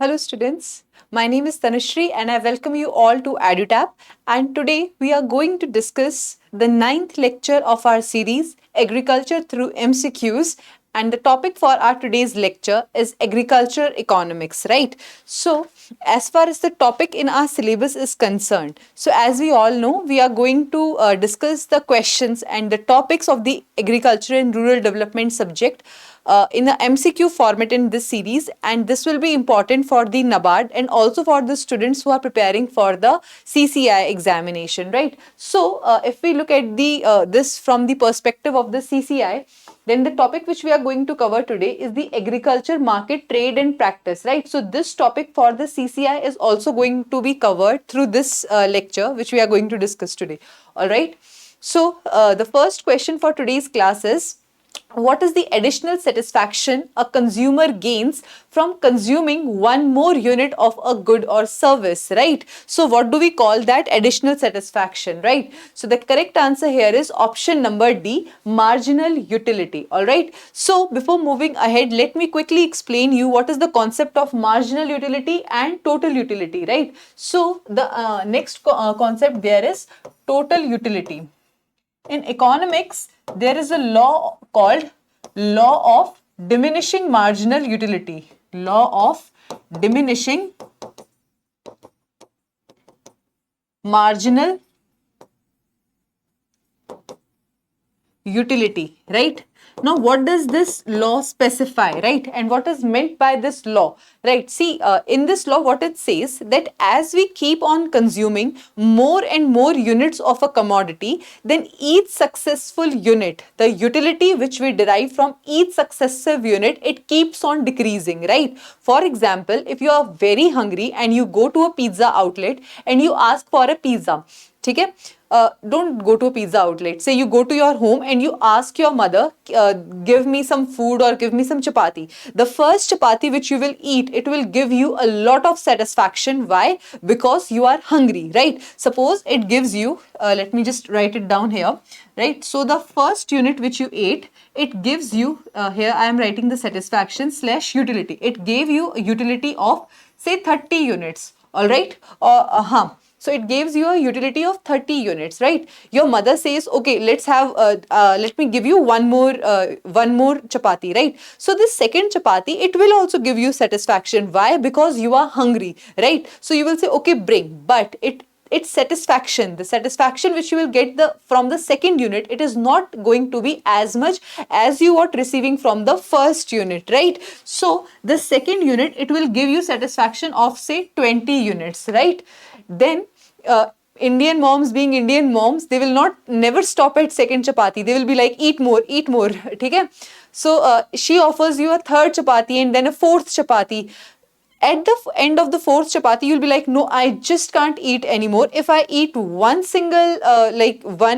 Hello students, my name is Tanushree and I welcome you all to EduTap, and today we are going to discuss the ninth lecture of our series Agriculture through MCQs, and the topic for our today's lecture is agriculture economics, right? So as far as the topic in our syllabus is concerned, so as we all know, we are going to discuss the questions and the topics of the agriculture and rural development subject in the MCQ format in this series, and this will be important for the NABARD and also for the students who are preparing for the CCI examination, right? So, if we look at the this from the perspective of the CCI, then the topic which we are going to cover today is the agriculture market trade and practice, right? So, this topic for the CCI is also going to be covered through this lecture which we are going to discuss today. All right. So, the first question for today's class is, what is the additional satisfaction a consumer gains from consuming one more unit of a good or service, right? So what do we call that additional satisfaction, right? So the correct answer here is option number D, marginal utility. All right, so before moving ahead, let me quickly explain you what is the concept of marginal utility and total utility, right? So the next concept there is total utility. In economics, there is a law called law of diminishing marginal utility. Law of diminishing marginal utility, right? Now, what does this law specify, right? And what is meant by this law, right? See, in this law, what it says that as we keep on consuming more and more units of a commodity, then each successful unit, the utility which we derive from each successive unit, it keeps on decreasing, right? For example, if you are very hungry and you go to a pizza outlet and you ask for a pizza, okay? Don't go to a pizza outlet. Say you go to your home and you ask your mother, give me some food or give me some chapati. The first chapati which you will eat, it will give you a lot of satisfaction. Why? Because you are hungry, right? Suppose it gives you, let me just write it down here, right? So the first unit which you ate, it gives you, here I am writing the satisfaction slash utility. It gave you a utility of say 30 units, all right? So it gives you a utility of 30 units, right? Your mother says, okay, let's have, let me give you one more chapati, right? So this second chapati, it will also give you satisfaction. Why? Because you are hungry, right? So you will say, okay, bring, but it's satisfaction, the satisfaction which you will get from the second unit, it is not going to be as much as you are receiving from the first unit, right? So the second unit, it will give you satisfaction of say 20 units, right? Then Indian moms being Indian moms, they will not never stop at second chapati. They will be like, eat more, okay? So she offers you a third chapati and then a fourth chapati. At the end of the fourth chapati, you'll be like, no, I just can't eat anymore. If I eat one single,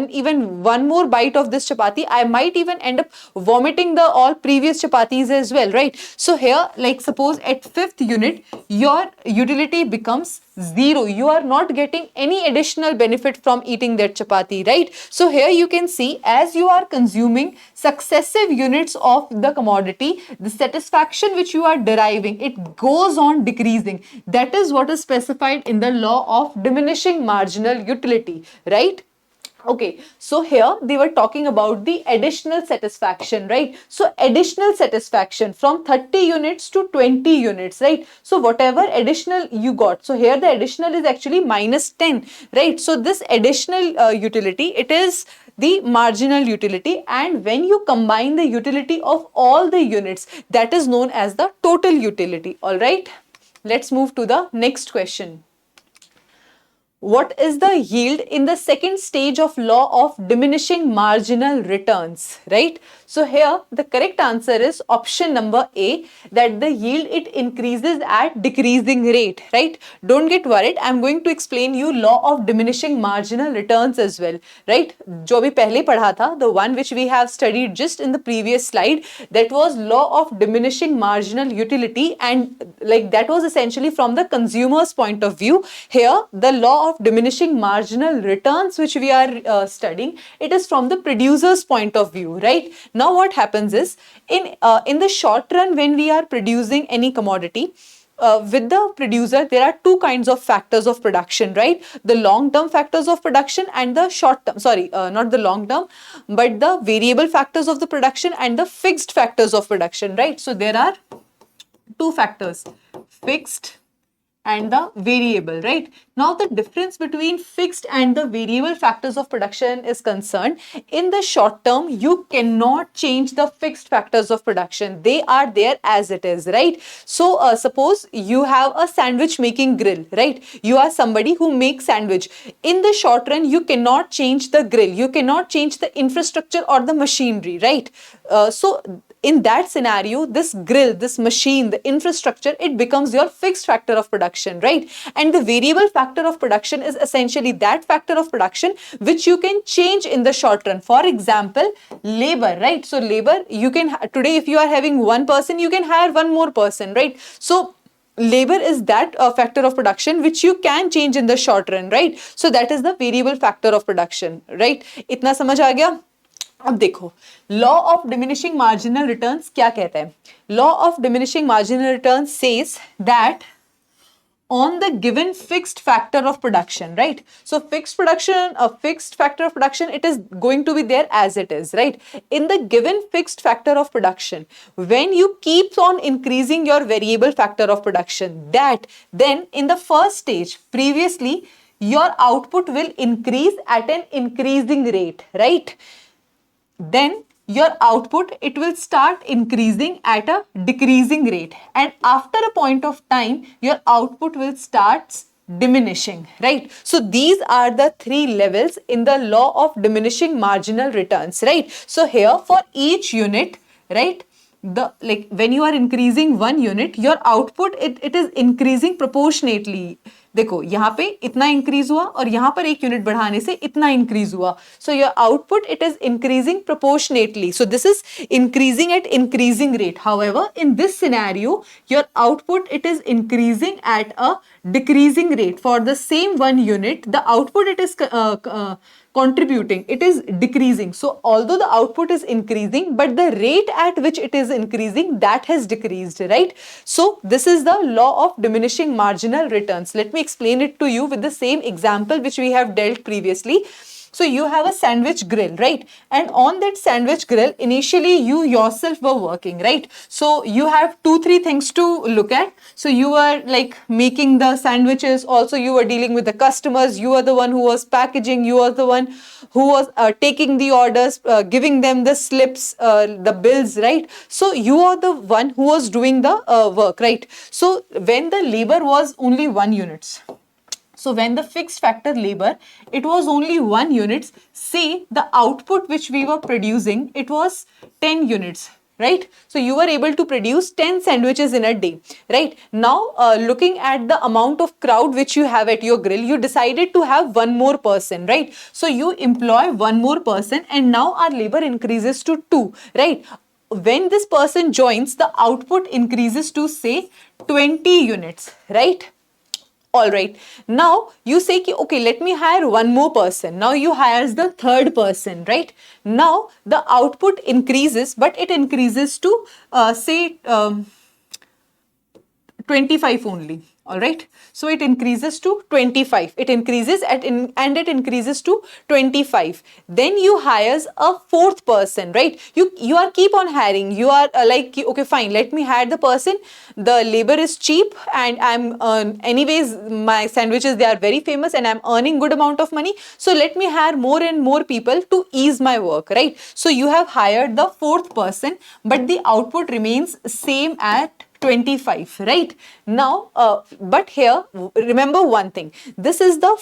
even one more bite of this chapati, I might even end up vomiting the all previous chapatis as well, right? So here, like suppose at fifth unit, your utility becomes zero. You are not getting any additional benefit from eating that chapati, right? So here you can see, as you are consuming successive units of the commodity, the satisfaction which you are deriving, it goes on decreasing. That is what is specified in the law of diminishing marginal utility, right? Okay, so here they were talking about the additional satisfaction, right? So additional satisfaction from 30 units to 20 units, right? So whatever additional you got, so here the additional is actually minus 10, right? So this additional utility, it is the marginal utility, and when you combine the utility of all the units, that is known as the total utility. All right, let's move to the next question. What is the yield in the second stage of law of diminishing marginal returns, right? So here the correct answer is option number A, that the yield, it increases at decreasing rate, right? Don't get worried, I'm going to explain you law of diminishing marginal returns as well, right? जो भी पहले पढ़ा था, the one which we have studied just in the previous slide, that was law of diminishing marginal utility, and like that was essentially from the consumer's point of view. Here the law of diminishing marginal returns which we are studying, it is from the producer's point of view, right? Now what happens is, in the short run, when we are producing any commodity, with the producer, there are two kinds of factors of production, right? The long term factors of production and the short term, sorry, not the long term, but the variable factors of the production and the fixed factors of production, right? So there are two factors, fixed and the variable, right? Now the difference between fixed and the variable factors of production is concerned. In the short term, you cannot change the fixed factors of production. They are there as it is, right? So suppose you have a sandwich making grill, right? You are somebody who makes sandwich. In the short run, you cannot change the grill. You cannot change the infrastructure or the machinery, right? So in that scenario, this grill, this machine, the infrastructure, it becomes your fixed factor of production, right? And the variable factor of production is essentially that factor of production which you can change in the short run. For example, labor, right? So labor, you can, today if you are having one person, you can hire one more person, right? So labor is that factor of production which you can change in the short run, right? So that is the variable factor of production, right? इतना समझ आ गया? अब देखो, law of diminishing marginal returns क्या कहता है? Law of diminishing marginal returns says that on the given fixed factor of production, right? So fixed production, a fixed factor of production, it is going to be there as it is, right? In the given fixed factor of production, when you keep on increasing your variable factor of production, that then in the first stage, previously, your output will increase at an increasing rate, right? Then your output, it will start increasing at a decreasing rate, and after a point of time your output will start diminishing, right? So these are the three levels in the law of diminishing marginal returns, right? So here for each unit, right, the like when you are increasing one unit, your output, it is increasing proportionately. देखो यहाँ पे इतना increase हुआ और यहाँ पर एक unit बढ़ाने से इतना इंक्रीज हुआ. So your output, it is increasing proportionately. So this is increasing at increasing rate. However in this scenario your output, it is increasing at a decreasing rate. For the same one unit, the output, it is contributing, it is decreasing. So although the output is increasing, but the rate at which it is increasing, that has decreased, right? So this is the law of diminishing marginal returns. Let me explain it to you with the same example which we have dealt previously. So you have a sandwich grill, right? And on that sandwich grill, initially you yourself were working, right? So you have 2-3 things to look at. So you were like making the sandwiches. Also you were dealing with the customers. You were the one who was packaging. You were the one who was taking the orders, giving them the slips, the bills, right? So you are the one who was doing the work, right? So when the labor was only 1 unit, so when the fixed factor labor, it was only 1 unit, say the output which we were producing, it was 10 units, right? So you were able to produce 10 sandwiches in a day, right? Now, looking at the amount of crowd which you have at your grill, you decided to have one more person, right? So you employ one more person, and now our labor increases to 2, right? When this person joins, the output increases to say 20 units, right? All right. Now you say, okay, let me hire one more person. Now you hires the third person, right? Now the output increases, but it increases to say 25 only. All right. So it increases to 25. It increases and it increases to 25. Then you hires a fourth person, right? You are keep on hiring. You are like, okay, fine, let me hire the person. The labor is cheap, and I'm anyways, my sandwiches, they are very famous, and I'm earning good amount of money. So let me hire more and more people to ease my work, right? So you have hired the fourth person, but the output remains same at 25, right? Now, but here, remember one thing. This is the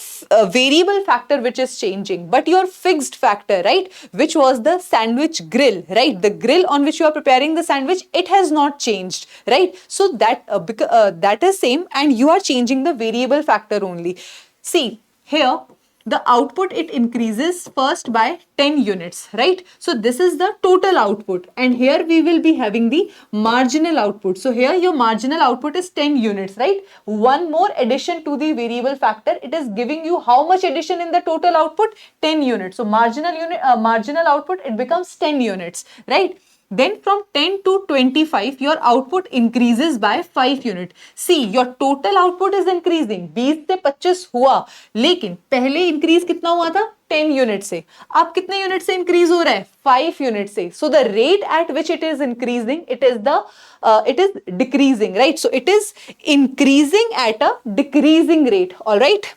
variable factor which is changing, but your fixed factor, right, which was the sandwich grill, right? The grill on which you are preparing the sandwich, it has not changed, right? So that that is same, and you are changing the variable factor only. See, here, the output, it increases first by 10 units, right? So this is the total output, and here we will be having the marginal output. So here your marginal output is 10 units, right? One more addition to the variable factor, it is giving you how much addition in the total output? 10 units. So marginal output, it becomes 10 units, right? Then from 10 to 25, your output increases by 5 unit. See, your total output is increasing. 20 से 25 हुआ, लेकिन पहले increase कितना हुआ था? 10 unit से. अब कितने यूनिट से increase हो रहा है? 5 यूनिट से. So the rate at which it is increasing, it is decreasing, right? So it is increasing at a decreasing rate, all right?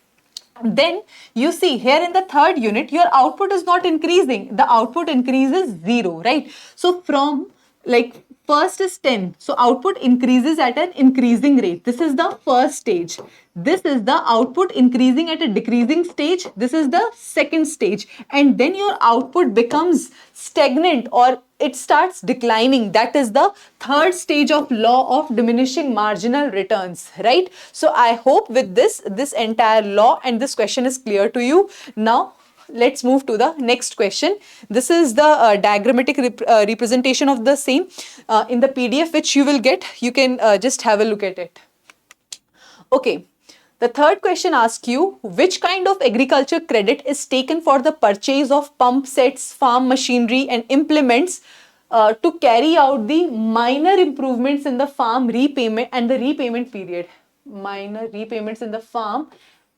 Then you see here in the third unit, your output is not increasing. The output increases 0, right? So from like first is 10. So output increases at an increasing rate. This is the first stage. This is the output increasing at a decreasing stage. This is the second stage. And then your output becomes stagnant or it starts declining. That is the third stage of law of diminishing marginal returns, right? So I hope with this entire law and this question is clear to you. Now let's move to the next question. This is the diagrammatic representation of the same in the PDF which you will get. You can just have a look at it. Okay. The third question asks you, which kind of agriculture credit is taken for the purchase of pump sets, farm machinery and implements to carry out the minor improvements in the farm repayment and the repayment period. Minor repayments in the farm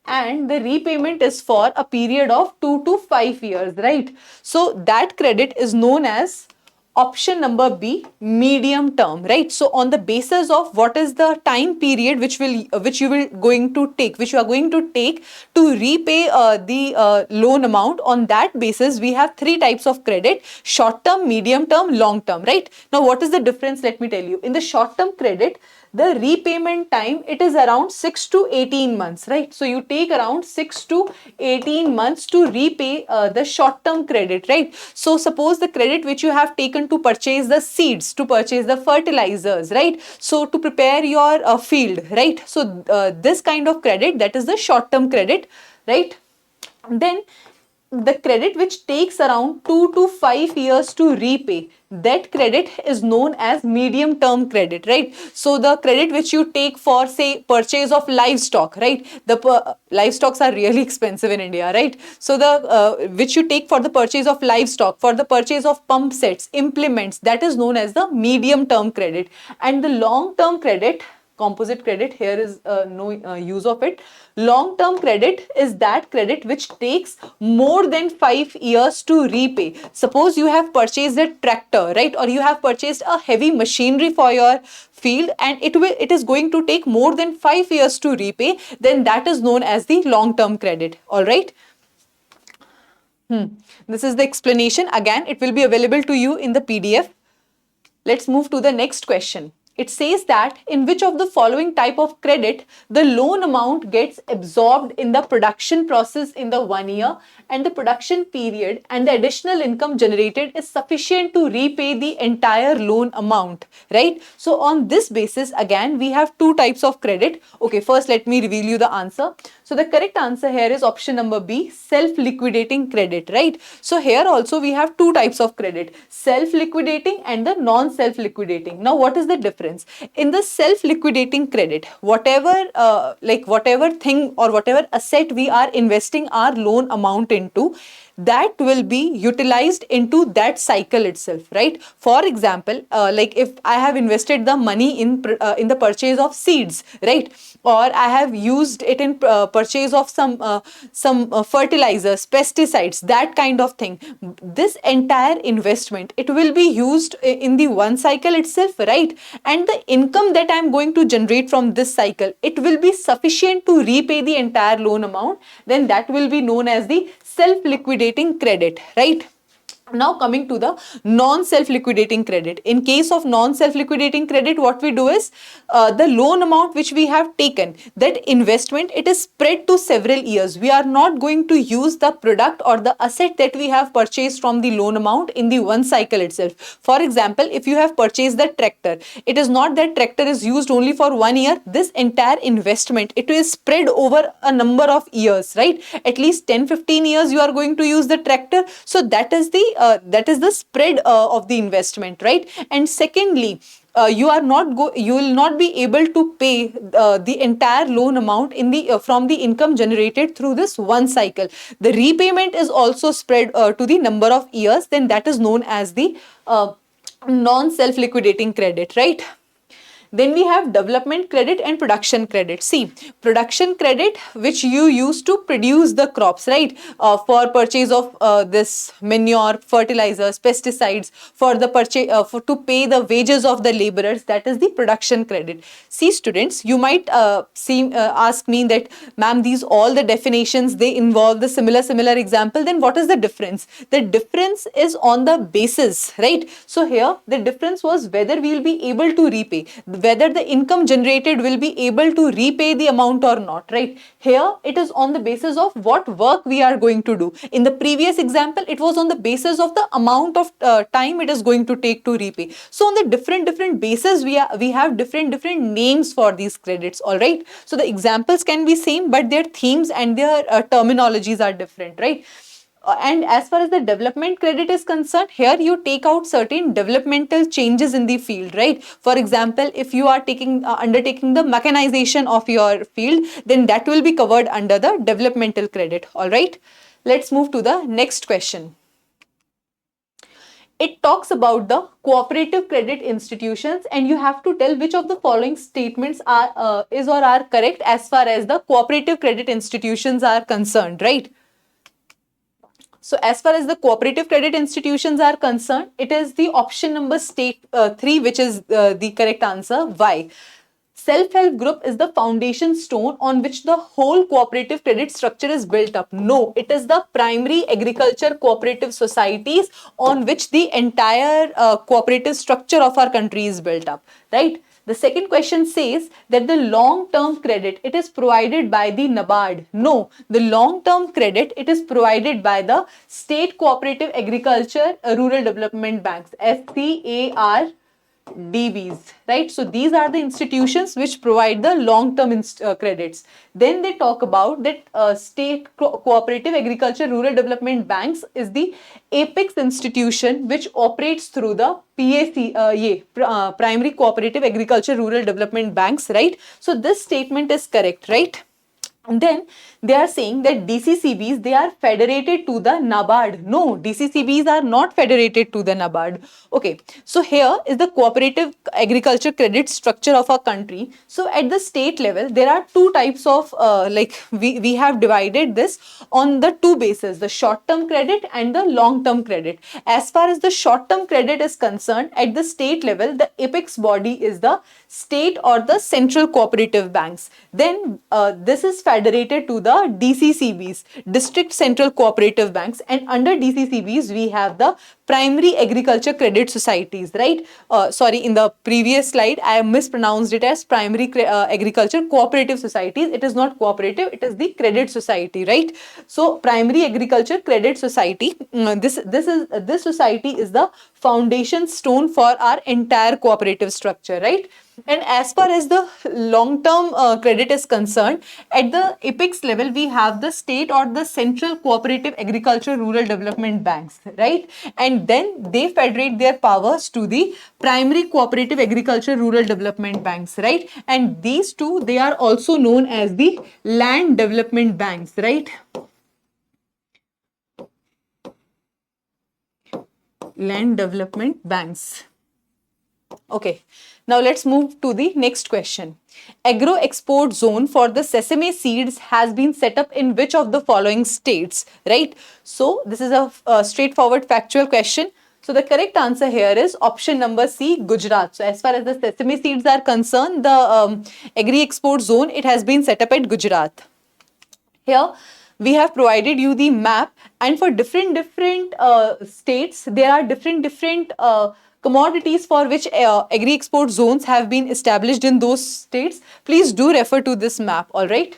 and the repayment is for a period of 2 to 5 years, right? So that credit is known as option number B, medium term, right? So on the basis of what is the time period which you are going to take to repay the loan amount, on that basis we have three types of credit: short term, medium term, long term, right? Now what is the difference? Let me tell you. In the short term credit, the repayment time, it is around 6 to 18 months, right? So you take around 6 to 18 months to repay the short term credit, right? So suppose the credit which you have taken to purchase the seeds, to purchase the fertilizers, right? So to prepare your field, right? So this kind of credit, that is the short term credit, right? Then the credit which takes around 2 to 5 years to repay, that credit is known as medium term credit, right? So the credit which you take for, say, purchase of livestock, right? The livestocks are really expensive in India, right? So the which you take for the purchase of livestock, for the purchase of pump sets, implements, that is known as the medium term credit. And the long term credit, composite credit, here is no use of it. Long term credit is that credit which takes more than 5 years to repay. Suppose you have purchased a tractor, right? Or you have purchased a heavy machinery for your field and it is going to take more than 5 years to repay, then that is known as the long term credit. All right. This is the explanation. Again, it will be available to you in the PDF. Let's move to the next question. It says that in which of the following type of credit the loan amount gets absorbed in the production process in the 1 year and the production period, and the additional income generated is sufficient to repay the entire loan amount, right? So on this basis, again, we have two types of credit. Okay, first let me reveal you the answer. So the correct answer here is option number B, self-liquidating credit, right? So here also we have two types of credit, self-liquidating and the non-self-liquidating. Now what is the difference? In the self-liquidating credit, whatever thing or whatever asset we are investing our loan amount into, that will be utilized into that cycle itself, right? For example, like if I have invested the money in the purchase of seeds, right? Or I have used it in purchase of some fertilizers, pesticides, that kind of thing. This entire investment, it will be used in the one cycle itself, right? And the income that I am going to generate from this cycle, it will be sufficient to repay the entire loan amount. Then that will be known as the self-liquidating credit, right? Now coming to the non-self-liquidating credit. In case of non-self-liquidating credit, what we do is the loan amount which we have taken, that investment, it is spread to several years. We are not going to use the product or the asset that we have purchased from the loan amount in the one cycle itself. For example, if you have purchased the tractor, it is not that tractor is used only for 1 year. This entire investment, it is spread over a number of years, right? At least 10-15 years you are going to use the tractor. So that is the spread of the investment, right? And secondly, you will not be able to pay the entire loan amount in the from the income generated through this one cycle. The repayment is also spread to the number of years. Then that is known as the non-self liquidating credit, right? Then we have development credit and production credit. See, production credit, which you use to produce the crops, right? For purchase of this manure, fertilizers, pesticides, for the purchase, for to pay the wages of the laborers. That is the production credit. See, students, you might ask me that, ma'am, these all the definitions, they involve the similar example. Then what is the difference? The difference is on the basis, right? So here the difference was whether we will be able to repay, whether the income generated will be able to repay the amount or not, right? Here it is on the basis of what work we are going to do. In the previous example, it was on the basis of the amount of time it is going to take to repay. So on the different basis, we have different names for these credits, all right? So the examples can be same, but their themes and their terminologies are different, right? And as far as the development credit is concerned, here you take out certain developmental changes in the field, right? For example, if you are undertaking the mechanization of your field, then that will be covered under the developmental credit, all right? Let's move to the next question. It talks about the cooperative credit institutions, and you have to tell which of the following statements are correct as far as the cooperative credit institutions are concerned, right? So as far as the cooperative credit institutions are concerned, it is the option number 3 which is the correct answer. Why? Self-help group is the foundation stone on which the whole cooperative credit structure is built up. No, it is the primary agriculture cooperative societies on which the entire cooperative structure of our country is built up, right? The second question says that the long-term credit, it is provided by the NABARD. No, the long-term credit, it is provided by the State Cooperative Agriculture Rural Development Banks, SCAR. DBs, right? So these are the institutions which provide the long-term credits. Then they talk about that State Cooperative Agriculture Rural Development Banks is the apex institution which operates through the Primary Cooperative Agriculture Rural Development Banks, right? So this statement is correct, right? And then they are saying that DCCBs, they are federated to the NABARD. No, DCCBs are not federated to the NABARD. Okay, so here is the cooperative agriculture credit structure of our country. So at the state level, there are two types of, we have divided this on the two bases, the short-term credit and the long-term credit. As far as the short-term credit is concerned, at the state level, the apex body is the state or the central cooperative banks. Then this is federated to the DCCBs, District Central Cooperative Banks, and under DCCBs we have the primary agriculture credit societies, right? Sorry, in the previous slide I mispronounced it as primary agriculture cooperative societies. It is not cooperative, it is the credit society, right? So primary agriculture credit society, this society is the foundation stone for our entire cooperative structure, right? And as far as the long-term credit is concerned, at the apex level, we have the state or the central cooperative agriculture rural development banks, right? And then they federate their powers to the primary cooperative agriculture rural development banks, right? And these two, they are also known as the land development banks, right? Land development banks. Okay, now let's move to the next question. Agro export zone for the sesame seeds has been set up in which of the following states, right? So this is a straightforward factual question. So the correct answer here is option number C, Gujarat. So as far as the sesame seeds are concerned, the agri export zone, it has been set up at Gujarat. Here we have provided you the map, and for different states, there are different commodities for which agri export zones have been established in those states. Please do refer to this map, all right?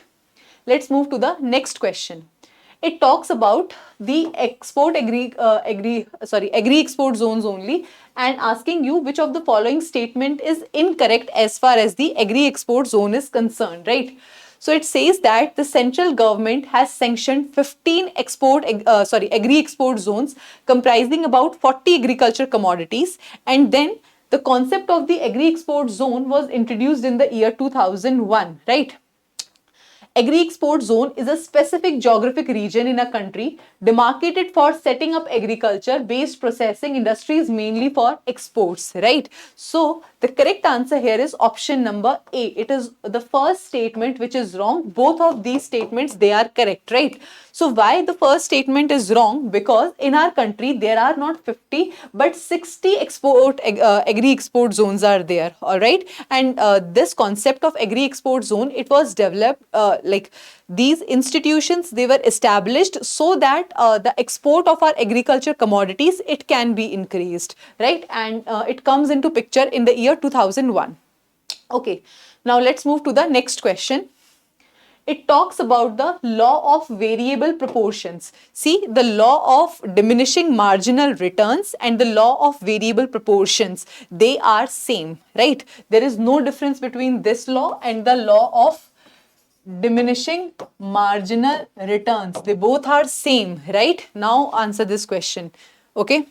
Let's move to the next question. It talks about the agri export zones only, and asking you which of the following statement is incorrect as far as the agri export zone is concerned, right? So it says that the central government has sanctioned 15 agri export zones comprising about 40 agriculture commodities, and then the concept of the agri export zone was introduced in the year 2001, right? Agri-export zone is a specific geographic region in a country demarcated for setting up agriculture-based processing industries mainly for exports, right? So the correct answer here is option number A. It is the first statement which is wrong. Both of these statements, they are correct, right? So why the first statement is wrong? Because in our country there are not 50 but 60 agri-export zones are there, all right? And this concept of agri-export zone, it was developed like these institutions, they were established so that the export of our agriculture commodities, it can be increased, right? And it comes into picture in the year 2001. Okay, now let's move to the next question. It talks about the law of variable proportions. See, the law of diminishing marginal returns and the law of variable proportions, they are same, right? There is no difference between this law and the law of diminishing marginal returns. They both are same, right? Now answer this question, okay?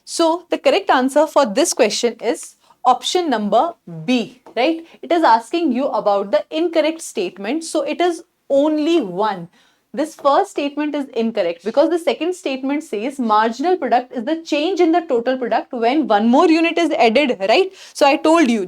So the correct answer for this question is option number B, right? It is asking you about the incorrect statement. So it is only one. This first statement is incorrect because the second statement says marginal product is the change in the total product when one more unit is added, right? So I told you,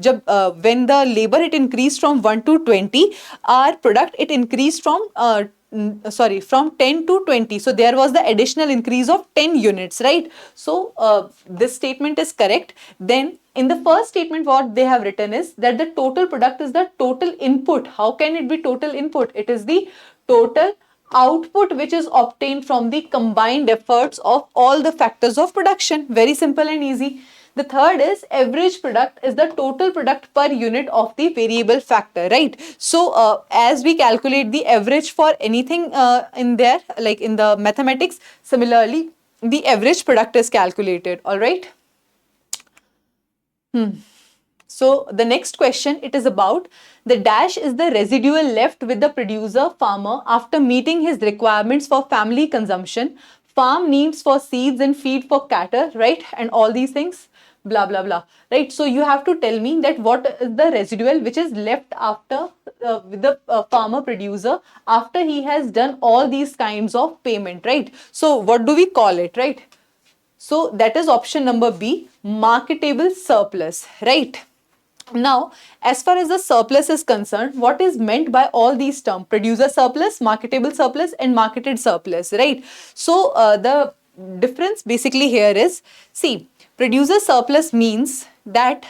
when the labor it increased from 1 to 20, our product it increased from from 10 to 20. So there was the additional increase of 10 units, right? So this statement is correct. Then in the first statement, what they have written is that the total product is the total input. How can it be total input? It is the total output which is obtained from the combined efforts of all the factors of production. Very simple and easy. The third is average product is the total product per unit of the variable factor, right? So as we calculate the average for anything in there, like in the mathematics, similarly, the average product is calculated, all right? So the next question, it is about the dash is the residual left with the producer farmer after meeting his requirements for family consumption, farm needs for seeds and feed for cattle, right? And all these things, blah, blah, blah, right? So you have to tell me that what is the residual which is left after with the farmer producer after he has done all these kinds of payment, right? So what do we call it, right? So that is option number B, marketable surplus, right? Now, as far as the surplus is concerned, what is meant by all these terms? Producer surplus, marketable surplus, and marketed surplus, right? So the difference basically here is, see, producer surplus means that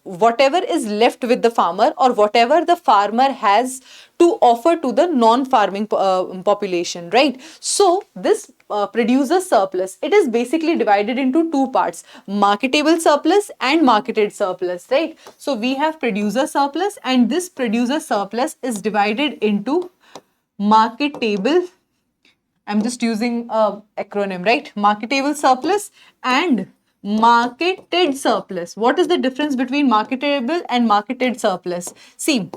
whatever is left with the farmer or whatever the farmer has to offer to the non-farming population, right? So this producer surplus, it is basically divided into two parts, marketable surplus and marketed surplus, right? So we have producer surplus, and this producer surplus is divided into marketable, I'm just using a acronym, right? Marketable surplus and marketed surplus. What is the difference between marketable and marketed surplus? See,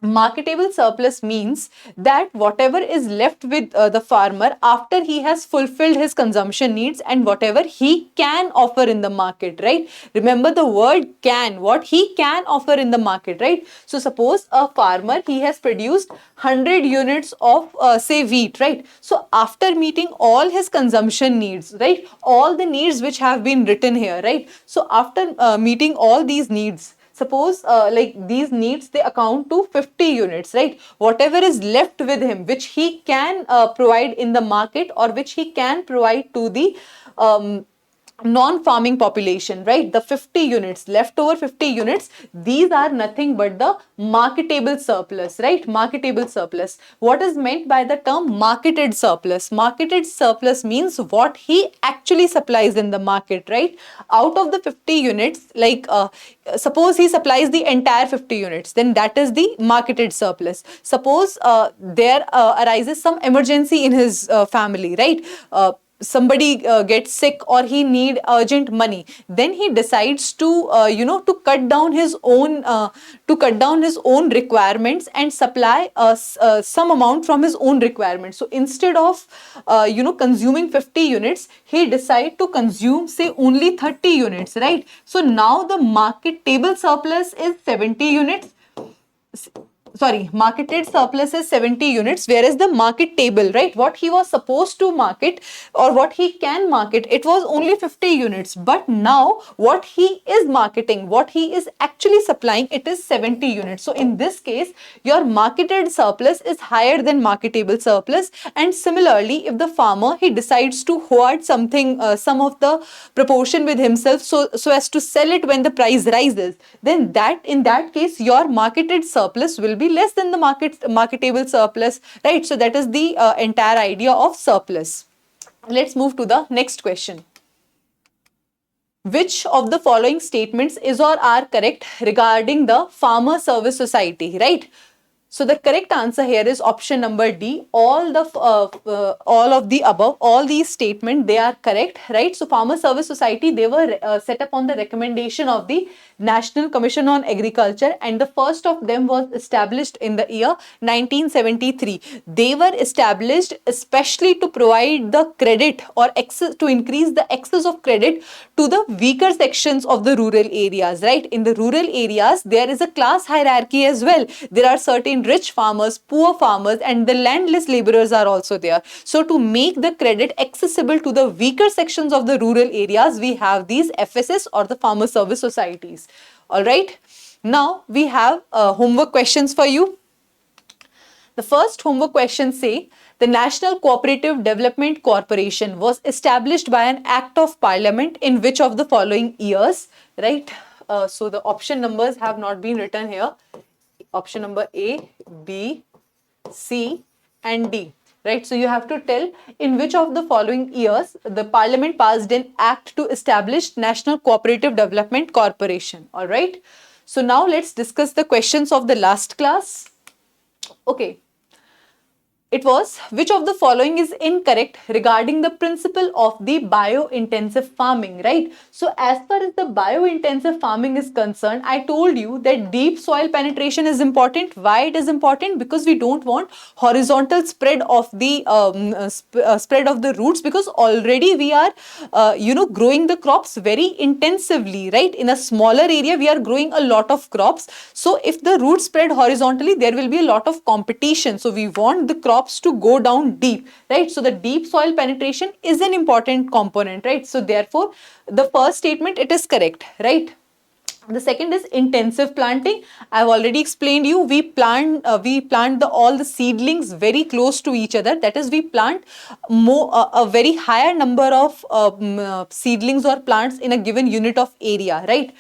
marketable surplus means that whatever is left with the farmer after he has fulfilled his consumption needs and whatever he can offer in the market, right? Remember the word can, what he can offer in the market, right? So suppose a farmer, he has produced 100 units of say wheat, right? So after meeting all his consumption needs, right? All the needs which have been written here, right? So after meeting all these needs, suppose like these needs, they account to 50 units, right? Whatever is left with him which he can provide in the market or which he can provide to the non-farming population, right? The 50 units, leftover 50 units, these are nothing but the marketable surplus, right? Marketable surplus. What is meant by the term marketed surplus? Marketed surplus means what he actually supplies in the market, right? Out of the 50 units, like suppose he supplies the entire 50 units, then that is the marketed surplus. Suppose there arises some emergency in his family, right? Somebody gets sick or he need urgent money, then he decides to to cut down his own requirements and supply some amount from his own requirements. So instead of consuming 50 units, he decide to consume say only 30 units, right? So now the market table surplus is 70 units. sorry, marketed surplus is 70 units, whereas the market table, right, what he was supposed to market or what he can market, it was only 50 units. But now what he is marketing, what he is actually supplying, it is 70 units. So in this case, your marketed surplus is higher than marketable surplus. And similarly, if the farmer, he decides to hoard something, some of the proportion with himself, so as to sell it when the price rises, then that in that case your marketed surplus will be less than the marketable surplus, right? So that is the entire idea of surplus. Let's move to the next question. Which of the following statements is or are correct regarding the Farmer Service Society, right? So the correct answer here is option number D. All of the above, all these statements, they are correct, right? So Farmer Service Society, they were set up on the recommendation of the National Commission on Agriculture, and the first of them was established in the year 1973. They were established especially to provide the credit or access, to increase the access of credit to the weaker sections of the rural areas, right? In the rural areas, there is a class hierarchy as well. There are certain rich farmers, poor farmers, and the landless laborers are also there. So to make the credit accessible to the weaker sections of the rural areas, we have these FSS or the Farmer Service Societies. All right. Now we have homework questions for you. The first homework question say, the National Cooperative Development Corporation was established by an act of parliament in which of the following years, right? So the option numbers have not been written here. Option number A, B, C and D, right? So you have to tell in which of the following years the parliament passed an act to establish National Cooperative Development Corporation. All right. So now let's discuss the questions of the last class. Okay. It was, which of the following is incorrect regarding the principle of the bio-intensive farming, right? So as far as the bio-intensive farming is concerned, I told you that deep soil penetration is important. Why it is important? Because we don't want horizontal spread of the spread of the roots, because already we are growing the crops very intensively, right? In a smaller area we are growing a lot of crops. So if the roots spread horizontally, there will be a lot of competition. So we want the crops to go down deep, right? So the deep soil penetration is an important component, right? So therefore the first statement, it is correct, right? The second is intensive planting. I've already explained you, we plant all the seedlings very close to each other. That is, we plant a very higher number of seedlings or plants in a given unit of area, right?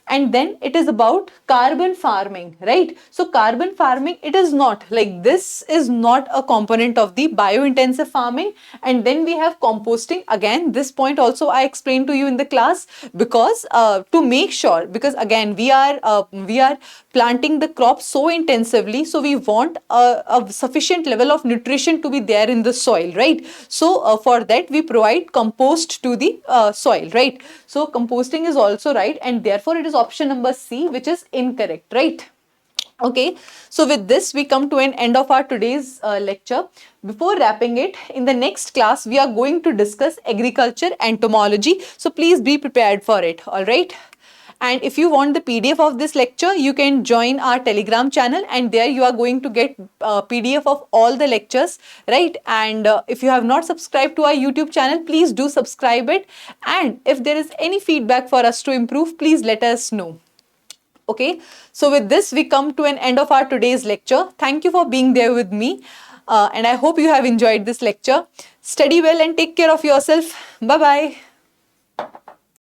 And then it is about carbon farming, right? So carbon farming, it is not like, this is not a component of the bio-intensive farming. And then we have composting. Again, this point also I explained to you in the class, because to make sure, because again we are planting the crop so intensively, so we want a sufficient level of nutrition to be there in the soil, right? So for that we provide compost to the soil, right? So composting is also right, and therefore it is option number C, which is incorrect, right? Okay, so with this we come to an end of our today's lecture. Before wrapping it, in the next class we are going to discuss agriculture entomology, so please be prepared for it. All right. And if you want the PDF of this lecture, you can join our Telegram channel, and there you are going to get PDF of all the lectures, right? And if you have not subscribed to our YouTube channel, please do subscribe it. And if there is any feedback for us to improve, please let us know. Okay, so with this we come to an end of our today's lecture. Thank you for being there with me, and I hope you have enjoyed this lecture. Study well and take care of yourself. Bye-bye.